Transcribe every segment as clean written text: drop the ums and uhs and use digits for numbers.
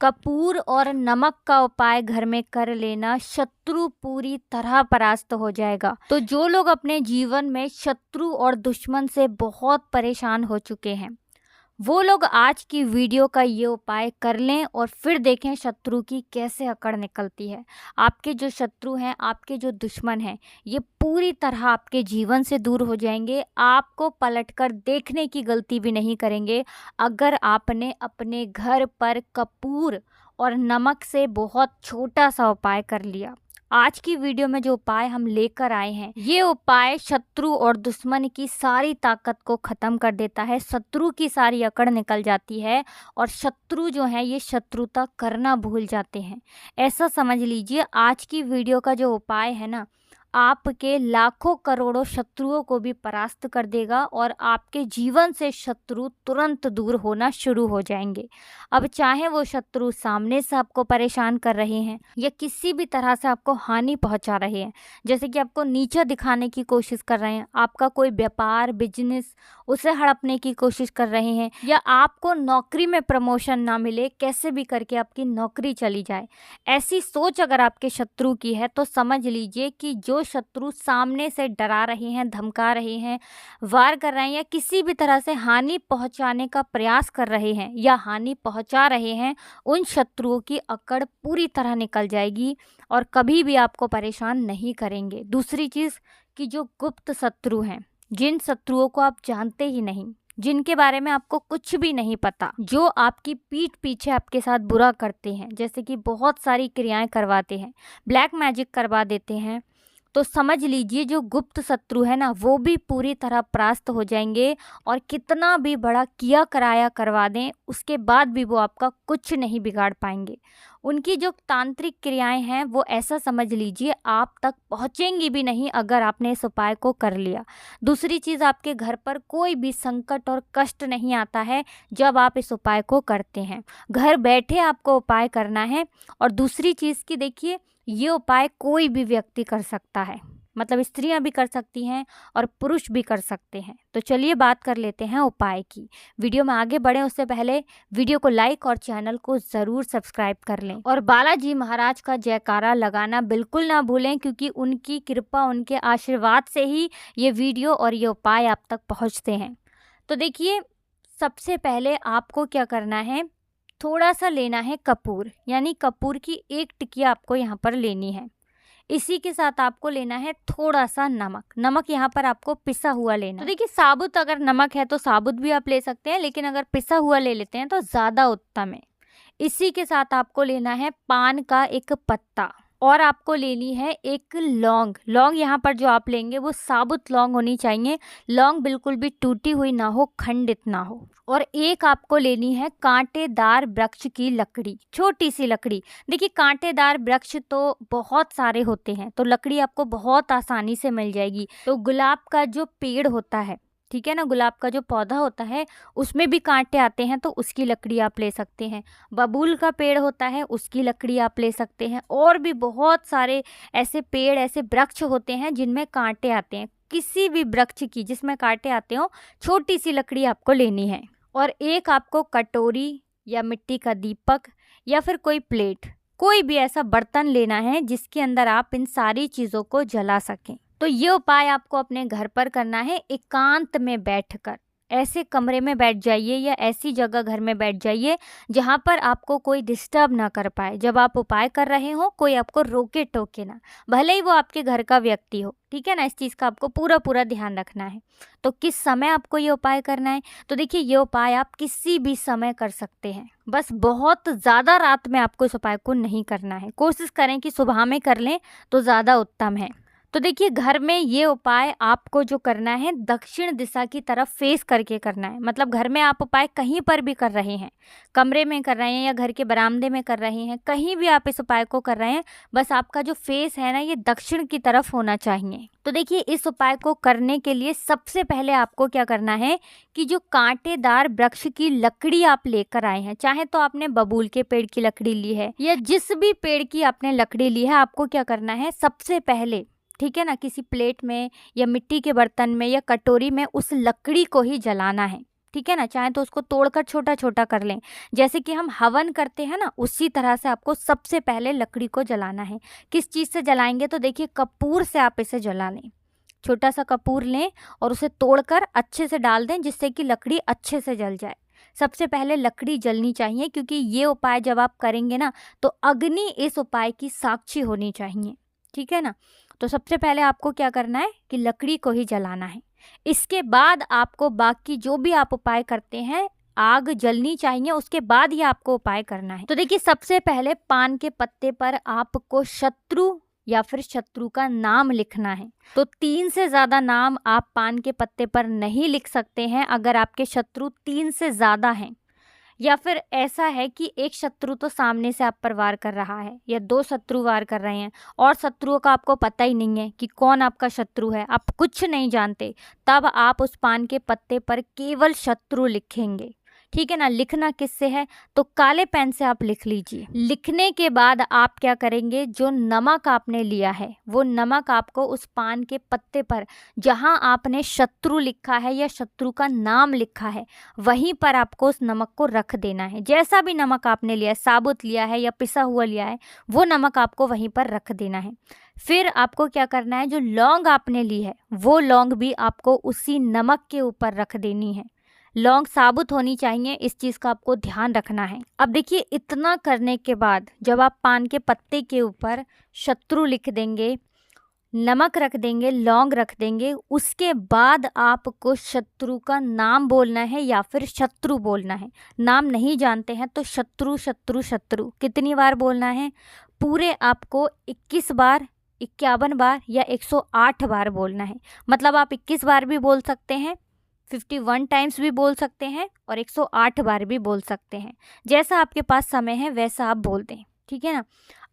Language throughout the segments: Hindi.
कपूर और नमक का उपाय घर में कर लेना, शत्रु पूरी तरह परास्त हो जाएगा। तो जो लोग अपने जीवन में शत्रु और दुश्मन से बहुत परेशान हो चुके हैं, वो लोग आज की वीडियो का ये उपाय कर लें और फिर देखें शत्रु की कैसे अकड़ निकलती है। आपके जो शत्रु हैं, आपके जो दुश्मन हैं, ये पूरी तरह आपके जीवन से दूर हो जाएंगे। आपको पलटकर देखने की गलती भी नहीं करेंगे अगर आपने अपने घर पर कपूर और नमक से बहुत छोटा सा उपाय कर लिया। आज की वीडियो में जो उपाय हम लेकर आए हैं, ये उपाय शत्रु और दुश्मन की सारी ताकत को खत्म कर देता है। शत्रु की सारी अकड़ निकल जाती है और शत्रु जो है ये शत्रुता करना भूल जाते हैं। ऐसा समझ लीजिए आज की वीडियो का जो उपाय है ना, आपके लाखों करोड़ों शत्रुओं को भी परास्त कर देगा और आपके जीवन से शत्रु तुरंत दूर होना शुरू हो जाएंगे। अब चाहे वो शत्रु सामने से आपको परेशान कर रहे हैं या किसी भी तरह से आपको हानि पहुंचा रहे हैं, जैसे कि आपको नीचा दिखाने की कोशिश कर रहे हैं, आपका कोई व्यापार बिजनेस उसे हड़पने की कोशिश कर रहे हैं, या आपको नौकरी में प्रमोशन ना मिले, कैसे भी करके आपकी नौकरी चली जाए, ऐसी सोच अगर आपके शत्रु की है तो समझ लीजिए कि जो शत्रु सामने से डरा रहे हैं, धमका रहे हैं, वार कर रहे हैं या किसी भी तरह से हानि पहुंचाने का प्रयास कर रहे हैं या हानि पहुंचा रहे हैं, उन शत्रुओं की अकड़ पूरी तरह निकल जाएगी और कभी भी आपको परेशान नहीं करेंगे। दूसरी चीज़ कि जो गुप्त शत्रु हैं, जिन शत्रुओं को आप जानते ही नहीं, जिनके बारे में आपको कुछ भी नहीं पता, जो आपकी पीठ पीछे आपके साथ बुरा करते हैं, जैसे कि बहुत सारी क्रियाएं करवाते हैं, ब्लैक मैजिक करवा देते हैं, तो समझ लीजिए जो गुप्त शत्रु है ना, वो भी पूरी तरह परास्त हो जाएंगे और कितना भी बड़ा किया कराया करवा दें उसके बाद भी वो आपका कुछ नहीं बिगाड़ पाएंगे। उनकी जो तांत्रिक क्रियाएं हैं वो ऐसा समझ लीजिए आप तक पहुंचेंगी भी नहीं अगर आपने इस उपाय को कर लिया। दूसरी चीज़, आपके घर पर कोई भी संकट और कष्ट नहीं आता है जब आप इस उपाय को करते हैं। घर बैठे आपको उपाय करना है। और दूसरी चीज़ की देखिए, ये उपाय कोई भी व्यक्ति कर सकता है, मतलब स्त्रियां भी कर सकती हैं और पुरुष भी कर सकते हैं। तो चलिए बात कर लेते हैं उपाय की। वीडियो में आगे बढ़ें उससे पहले वीडियो को लाइक और चैनल को ज़रूर सब्सक्राइब कर लें और बालाजी महाराज का जयकारा लगाना बिल्कुल ना भूलें, क्योंकि उनकी कृपा, उनके आशीर्वाद से ही ये वीडियो और ये उपाय आप तक पहुँचते हैं। तो देखिए, सबसे पहले आपको क्या करना है, थोड़ा सा लेना है कपूर, यानी कपूर की एक टिकिया आपको यहाँ पर लेनी है। इसी के साथ आपको लेना है थोड़ा सा नमक। नमक यहाँ पर आपको पिसा हुआ लेना। तो देखिए, साबुत अगर नमक है तो साबुत भी आप ले सकते हैं, लेकिन अगर पिसा हुआ ले लेते हैं तो ज़्यादा उत्तम है। इसी के साथ आपको लेना है पान का एक पत्ता और आपको लेनी है एक लौंग। लौंग यहाँ पर जो आप लेंगे वो साबुत लौंग होनी चाहिए, लौंग बिल्कुल भी टूटी हुई ना हो, खंडित ना हो। और एक आपको लेनी है कांटेदार वृक्ष की लकड़ी, छोटी सी लकड़ी। देखिए, कांटेदार वृक्ष तो बहुत सारे होते हैं तो लकड़ी आपको बहुत आसानी से मिल जाएगी। तो गुलाब का जो पेड़ होता है, ठीक है ना, गुलाब का जो पौधा होता है उसमें भी कांटे आते हैं तो उसकी लकड़ी आप ले सकते हैं। बबूल का पेड़ होता है उसकी लकड़ी आप ले सकते हैं। और भी बहुत सारे ऐसे पेड़, ऐसे वृक्ष होते हैं जिनमें कांटे आते हैं। किसी भी वृक्ष की जिसमें कांटे आते हो, छोटी सी लकड़ी आपको लेनी है। और एक आपको कटोरी या मिट्टी का दीपक या फिर कोई प्लेट, कोई भी ऐसा बर्तन लेना है जिसके अंदर आप इन सारी चीज़ों को जला सकें। तो ये उपाय आपको अपने घर पर करना है, एकांत में बैठकर। ऐसे कमरे में बैठ जाइए या ऐसी जगह घर में बैठ जाइए जहाँ पर आपको कोई डिस्टर्ब ना कर पाए। जब आप उपाय कर रहे हो कोई आपको रोके टोके ना, भले ही वो आपके घर का व्यक्ति हो, ठीक है ना। इस चीज़ का आपको पूरा ध्यान रखना है। तो किस समय आपको ये उपाय करना है, तो देखिए ये उपाय आप किसी भी समय कर सकते हैं, बस बहुत ज़्यादा रात में आपको इस उपाय को नहीं करना है। कोशिश करें कि सुबह में कर लें तो ज़्यादा उत्तम है। तो देखिए, घर में ये उपाय आपको जो करना है दक्षिण दिशा की तरफ फेस करके करना है। मतलब घर में आप उपाय कहीं पर भी कर रहे हैं, कमरे में कर रहे हैं या घर के बरामदे में कर रहे हैं, कहीं भी आप इस उपाय को कर रहे हैं, बस आपका जो फेस है ना ये दक्षिण की तरफ होना चाहिए। तो देखिए, इस उपाय को करने के लिए सबसे पहले आपको क्या करना है कि जो कांटेदार वृक्ष की लकड़ी आप लेकर आए हैं, चाहे तो आपने बबूल के पेड़ की लकड़ी ली है या जिस भी पेड़ की आपने लकड़ी ली है, आपको क्या करना है सबसे पहले, ठीक है ना, किसी प्लेट में या मिट्टी के बर्तन में या कटोरी में उस लकड़ी को ही जलाना है। ठीक है ना। चाहे तो उसको तोड़कर छोटा छोटा कर लें, जैसे कि हम हवन करते हैं ना, उसी तरह से आपको सबसे पहले लकड़ी को जलाना है। किस चीज़ से जलाएंगे, तो देखिए कपूर से आप इसे जला लें। छोटा सा कपूर लें और उसे तोड़कर अच्छे से डाल दें, जिससे कि लकड़ी अच्छे से जल जाए। सबसे पहले लकड़ी जलनी चाहिए, क्योंकि ये उपाय जब आप करेंगे ना, तो अग्नि इस उपाय की साक्षी होनी चाहिए, ठीक है ना। तो सबसे पहले आपको क्या करना है कि लकड़ी को ही जलाना है। इसके बाद आपको बाकी जो भी आप उपाय करते हैं, आग जलनी चाहिए, उसके बाद ही आपको उपाय करना है। तो देखिए सबसे पहले पान के पत्ते पर आपको शत्रु या फिर शत्रु का नाम लिखना है। तो 3 से ज़्यादा नाम आप पान के पत्ते पर नहीं लिख सकते हैं अगर आपके शत्रु 3 से ज़्यादा हैं, या फिर ऐसा है कि एक शत्रु तो सामने से आप पर वार कर रहा है या 2 शत्रु वार कर रहे हैं और शत्रुओं का आपको पता ही नहीं है कि कौन आपका शत्रु है, आप कुछ नहीं जानते, तब आप उस पान के पत्ते पर केवल शत्रु लिखेंगे, ठीक है ना। लिखना किससे है, तो काले पेन से आप लिख लीजिए। लिखने के बाद आप क्या करेंगे, जो नमक आपने लिया है वो नमक आपको उस पान के पत्ते पर जहां आपने शत्रु लिखा है या शत्रु का नाम लिखा है, वहीं पर आपको उस नमक को रख देना है। जैसा भी नमक आपने लिया है, साबुत लिया है या पिसा हुआ लिया है, वो नमक आपको वहीं पर रख देना है। फिर आपको क्या करना है, जो लौंग आपने ली है वो लौंग भी आपको उसी नमक के ऊपर रख देनी है। लौंग साबुत होनी चाहिए, इस चीज़ का आपको ध्यान रखना है। अब देखिए इतना करने के बाद जब आप पान के पत्ते के ऊपर शत्रु लिख देंगे, नमक रख देंगे, लौंग रख देंगे, उसके बाद आपको शत्रु का नाम बोलना है या फिर शत्रु बोलना है। नाम नहीं जानते हैं तो शत्रु शत्रु शत्रु कितनी बार बोलना है, पूरे आपको 21 बार, 51 बार या 108 बार बोलना है। मतलब आप 21 बार भी बोल सकते हैं, 51 टाइम्स भी बोल सकते हैं और 108 बार भी बोल सकते हैं। जैसा आपके पास समय है वैसा आप बोल दें, ठीक है ना।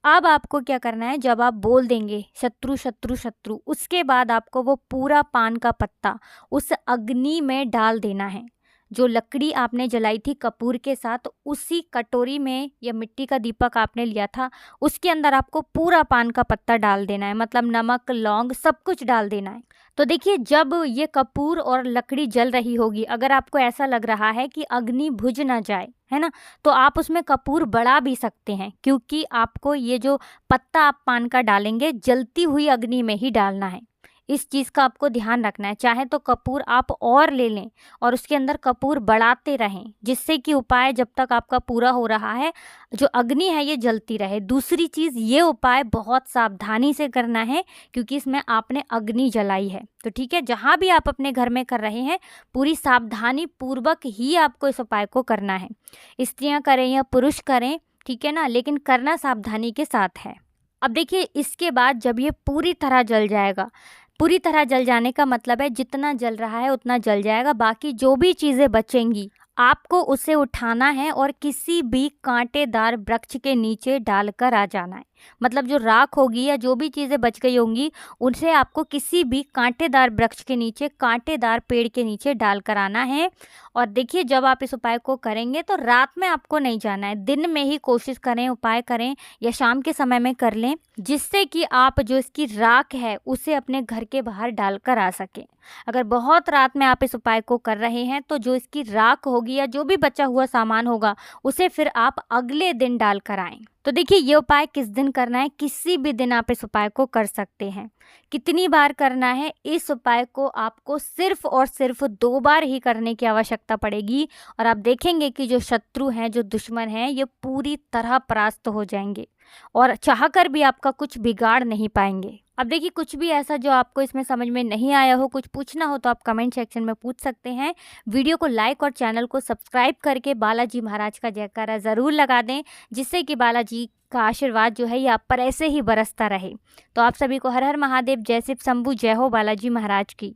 अब आपको क्या करना है, जब आप बोल देंगे शत्रु शत्रु शत्रु, उसके बाद आपको वो पूरा पान का पत्ता उस अग्नि में डाल देना है। जो लकड़ी आपने जलाई थी कपूर के साथ, उसी कटोरी में या मिट्टी का दीपक आपने लिया था, उसके अंदर आपको पूरा पान का पत्ता डाल देना है। मतलब नमक, लौंग सब कुछ डाल देना है। तो देखिए जब ये कपूर और लकड़ी जल रही होगी, अगर आपको ऐसा लग रहा है कि अग्नि बुझ ना जाए, है ना, तो आप उसमें कपूर बढ़ा भी सकते हैं, क्योंकि आपको ये जो पत्ता आप पान का डालेंगे जलती हुई अग्नि में ही डालना है। इस चीज़ का आपको ध्यान रखना है। चाहे तो कपूर आप और ले लें और उसके अंदर कपूर बढ़ाते रहें, जिससे कि उपाय जब तक आपका पूरा हो रहा है जो अग्नि है ये जलती रहे। दूसरी चीज़, ये उपाय बहुत सावधानी से करना है, क्योंकि इसमें आपने अग्नि जलाई है। तो ठीक है, जहाँ भी आप अपने घर में कर रहे हैं पूरी सावधानी पूर्वक ही आपको इस उपाय को करना है। स्त्रियाँ करें या पुरुष करें, ठीक है ना, लेकिन करना सावधानी के साथ है। अब देखिए इसके बाद जब ये पूरी तरह जल जाएगा, पूरी तरह जल जाने का मतलब है जितना जल रहा है उतना जल जाएगा, बाकी जो भी चीज़ें बचेंगी आपको उसे उठाना है और किसी भी कांटेदार वृक्ष के नीचे डालकर आ जाना है। मतलब जो राख होगी या जो भी चीज़ें बच गई होंगी उनसे आपको किसी भी कांटेदार वृक्ष के नीचे, कांटेदार पेड़ के नीचे डालकर आना है। और देखिए जब आप इस उपाय को करेंगे तो रात में आपको नहीं जाना है, दिन में ही कोशिश करें, उपाय करें या शाम के समय में कर लें, जिससे कि आप जो इसकी राख है उसे अपने घर के बाहर डालकर आ सकें। अगर बहुत रात में आप इस उपाय को कर रहे हैं तो जो इसकी राख होगी या जो भी बचा हुआ सामान होगा उसे फिर आप अगले दिन डालकर आएं। तो देखिए ये उपाय किस दिन करना है, किसी भी दिन आप इस उपाय को कर सकते हैं। कितनी बार करना है, इस उपाय को आपको सिर्फ और सिर्फ 2 बार ही करने की आवश्यकता पड़ेगी और आप देखेंगे कि जो शत्रु हैं, जो दुश्मन हैं, ये पूरी तरह परास्त हो जाएंगे और चाहकर भी आपका कुछ बिगाड़ नहीं पाएंगे। अब देखिए कुछ भी ऐसा जो आपको इसमें समझ में नहीं आया हो, कुछ पूछना हो तो आप कमेंट सेक्शन में पूछ सकते हैं। वीडियो को लाइक और चैनल को सब्सक्राइब करके बालाजी महाराज का जयकारा ज़रूर लगा दें, जिससे कि बालाजी का आशीर्वाद जो है ये आप पर ऐसे ही बरसता रहे। तो आप सभी को हर हर महादेव, जय शिव शंभू, जय हो बालाजी महाराज की।